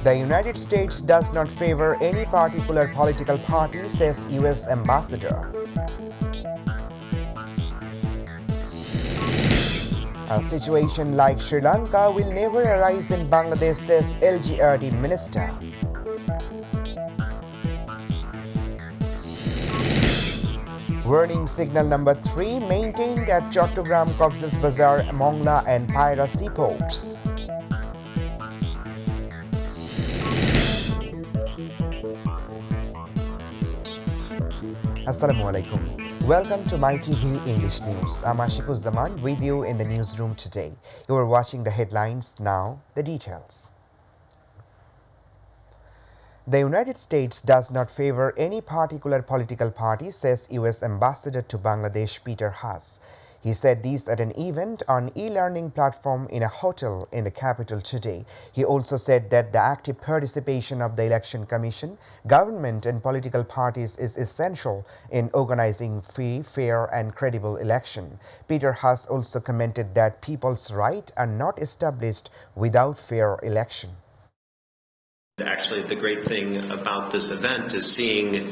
The United States does not favor any particular political party, says US Ambassador. A situation like Sri Lanka will never arise in Bangladesh, says LGRD Minister. Warning signal number 3 maintained at Chattogram, Cox's Bazar, Mongla and Paira seaports. Assalamualaikum. Welcome to MyTV English News. I'm Ashikuzaman with you in the newsroom today. You are watching the headlines, now the details. The United States does not favor any particular political party, says US Ambassador to Bangladesh Peter Haas. He said this at an event on e-learning platform in a hotel in the capital today. He also said that the active participation of the Election Commission, government and political parties is essential in organizing free, fair and credible election. Peter Haas also commented that people's rights are not established without fair election. Actually, the great thing about this event is seeing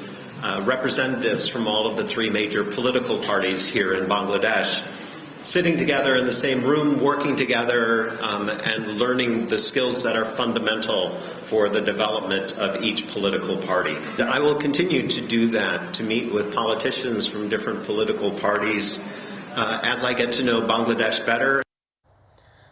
representatives from all of the three major political parties here in Bangladesh sitting together in the same room, working together and learning the skills that are fundamental for the development of each political party. I will continue to do that, to meet with politicians from different political parties as I get to know Bangladesh better.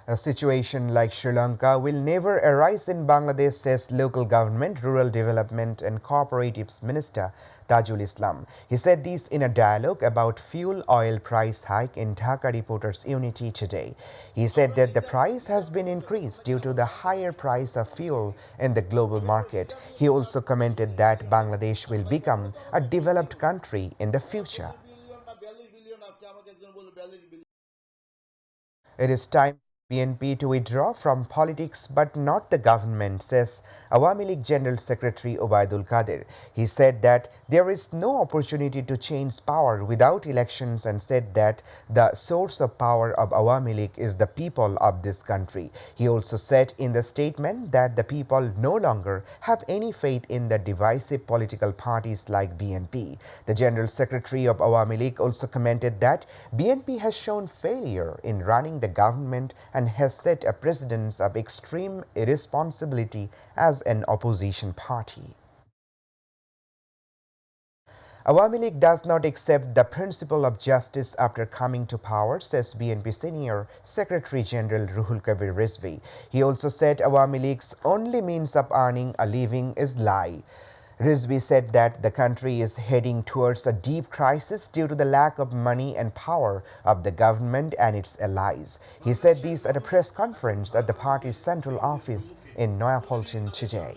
A situation like Sri Lanka will never arise in Bangladesh, says Local Government, Rural Development and Cooperatives Minister Tajul Islam. He said this in a dialogue about fuel oil price hike in Dhaka Reporters Unity today. He said that the price has been increased due to the higher price of fuel in the global market. He also commented that Bangladesh will become a developed country in the future. It is time BNP to withdraw from politics but not the government, says Awami League General Secretary Obaidul Qadir. He said that there is no opportunity to change power without elections and said that the source of power of Awami League is the people of this country. He also said in the statement that the people no longer have any faith in the divisive political parties like BNP. The General Secretary of Awami League also commented that BNP has shown failure in running the government and has set a precedence of extreme irresponsibility as an opposition party. Awami League does not accept the principle of justice after coming to power, says BNP Senior Secretary General Ruhul Kabir Rizvi. He also said Awami League's only means of earning a living is lie. Rizvi said that the country is heading towards a deep crisis due to the lack of money and power of the government and its allies. He said this at a press conference at the party's central office in Noyapolchin today.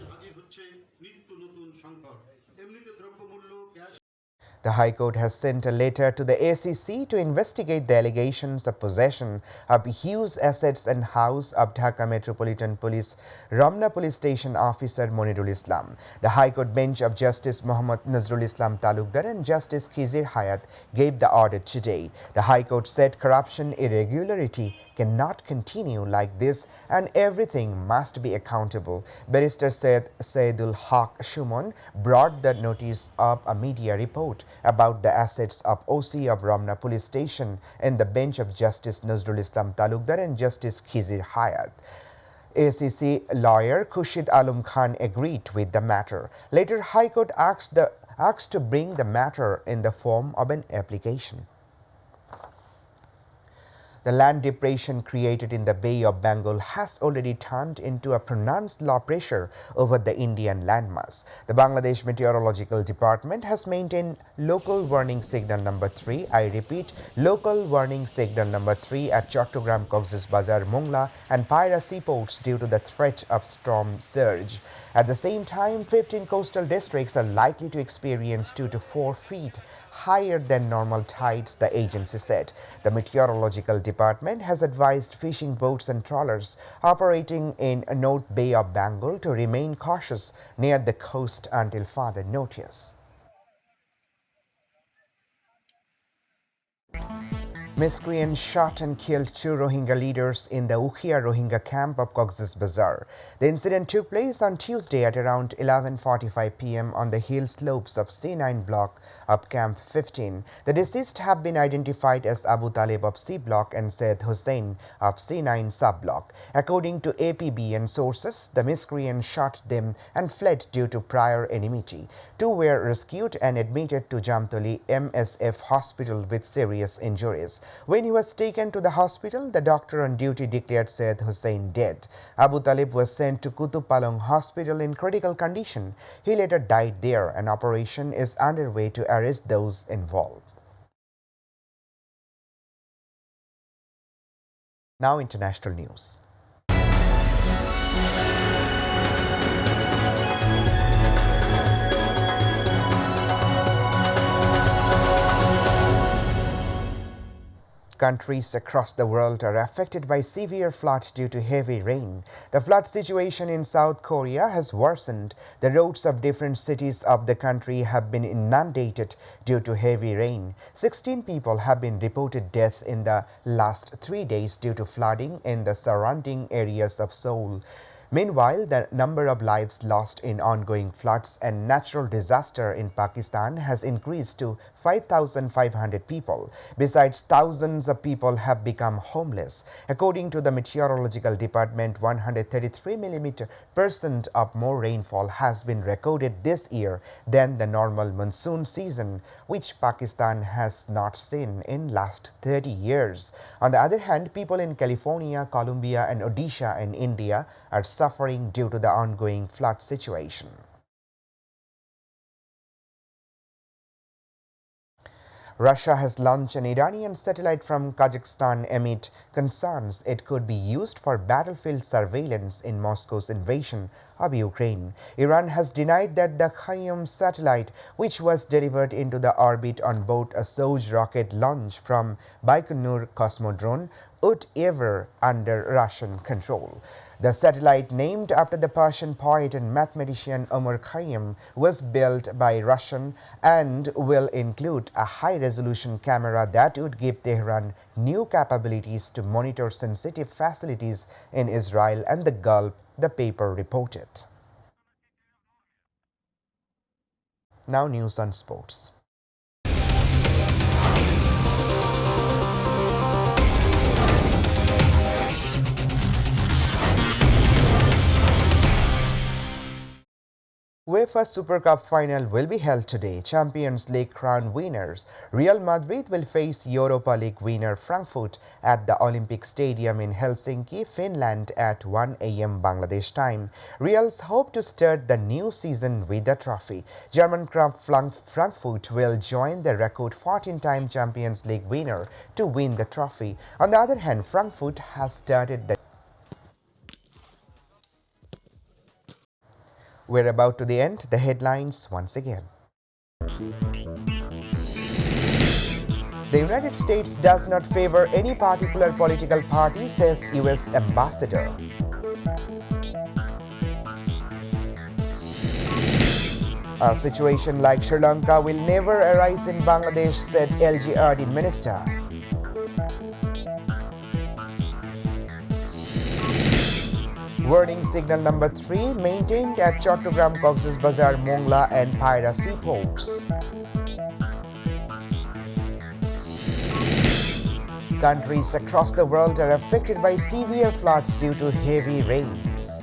The High Court has sent a letter to the ACC to investigate the allegations of possession of huge assets and house of Dhaka Metropolitan Police Ramna Police Station Officer Monirul Islam. The High Court bench of Justice Muhammad Nazrul Islam Talukdar and Justice Khizir Hayat gave the order today. The High Court said corruption irregularity cannot continue like this and everything must be accountable. Barrister Saidul Haq Shumon brought the notice of a media report about the assets of OC of Ramna Police Station in the bench of Justice Nazrul Islam Talukdar and Justice Khizir Hayat. ACC lawyer Khurshid Alam Khan agreed with the matter. Later, High Court asked to bring the matter in the form of an application. The land depression created in the Bay of Bengal has already turned into a pronounced low pressure over the Indian landmass. The Bangladesh Meteorological Department has maintained local warning signal number 3. I repeat, local warning signal number 3 at Chattogram, Cox's Bazar, Mongla and Paira seaports due to the threat of storm surge. At the same time, 15 coastal districts are likely to experience 2 to 4 feet higher than normal tides, the agency said. The Meteorological Department has advised fishing boats and trawlers operating in North Bay of Bengal to remain cautious near the coast until further notice. Miscreants shot and killed two Rohingya leaders in the Ukhia Rohingya camp of Cox's Bazar. The incident took place on Tuesday at around 11:45 p.m. on the hill slopes of C9 block of Camp 15. The deceased have been identified as Abu Talib of C block and Said Hussein of C9 sub-block. According to APB and sources, the miscreants shot them and fled due to prior enmity. Two were rescued and admitted to Jamtoli MSF hospital with serious injuries. When he was taken to the hospital, the doctor on duty declared Said Hussein dead. Abu Talib was sent to Kutub Palong Hospital in critical condition. He later died there. An operation is underway to arrest those involved. Now international news. Countries across the world are affected by severe flood due to heavy rain. The flood situation in South Korea has worsened. The roads of different cities of the country have been inundated due to heavy rain. 16 people have been reported dead in the last 3 days due to flooding in the surrounding areas of Seoul. Meanwhile, the number of lives lost in ongoing floods and natural disaster in Pakistan has increased to 5,500 people. Besides, thousands of people have become homeless. According to the Meteorological Department, 133% of more rainfall has been recorded this year than the normal monsoon season, which Pakistan has not seen in last 30 years. On the other hand, people in California, Colombia and Odisha in India are suffering due to the ongoing flood situation. Russia has launched an Iranian satellite from Kazakhstan amid concerns it could be used for battlefield surveillance in Moscow's invasion of Ukraine. Iran has denied that the Khayyam satellite, which was delivered into the orbit on board a Soyuz rocket launch from Baikonur Cosmodrome, would ever under Russian control. The satellite, named after the Persian poet and mathematician Omar Khayyam, was built by Russian and will include a high-resolution camera that would give Tehran new capabilities to monitor sensitive facilities in Israel and the Gulf, the paper reported. Now news on sports. UEFA Super Cup final will be held today. Champions League crown winners Real Madrid will face Europa League winner Frankfurt at the Olympic Stadium in Helsinki, Finland at 1 a.m. Bangladesh time. Reals hope to start the new season with the trophy. German club Frankfurt will join the record 14-time Champions League winner to win the trophy. On the other hand, Frankfurt has started the We're about to the end. The headlines once again. The United States does not favor any particular political party, says U.S. ambassador. A situation like Sri Lanka will never arise in Bangladesh, said LGRD minister. Warning signal number 3 maintained at Chattogram, Cox's Bazar, Mongla and Paira seaports. Countries across the world are affected by severe floods due to heavy rains.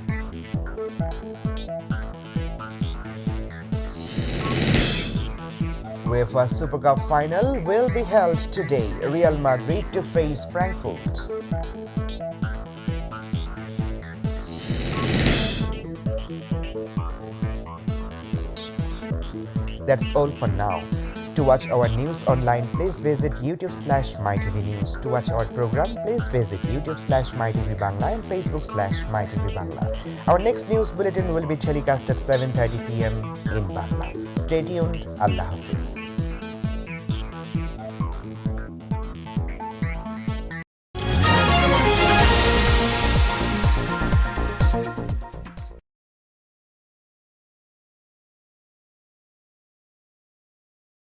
UEFA Super Cup final will be held today. Real Madrid to face Frankfurt. That's all for now. To watch our news online, please visit YouTube/MyTV News. To watch our program, please visit YouTube/MyTV Bangla and Facebook/MyTV Bangla. Our next news bulletin will be telecast at 7:30 p.m. in Bangla. Stay tuned. Allah Hafiz.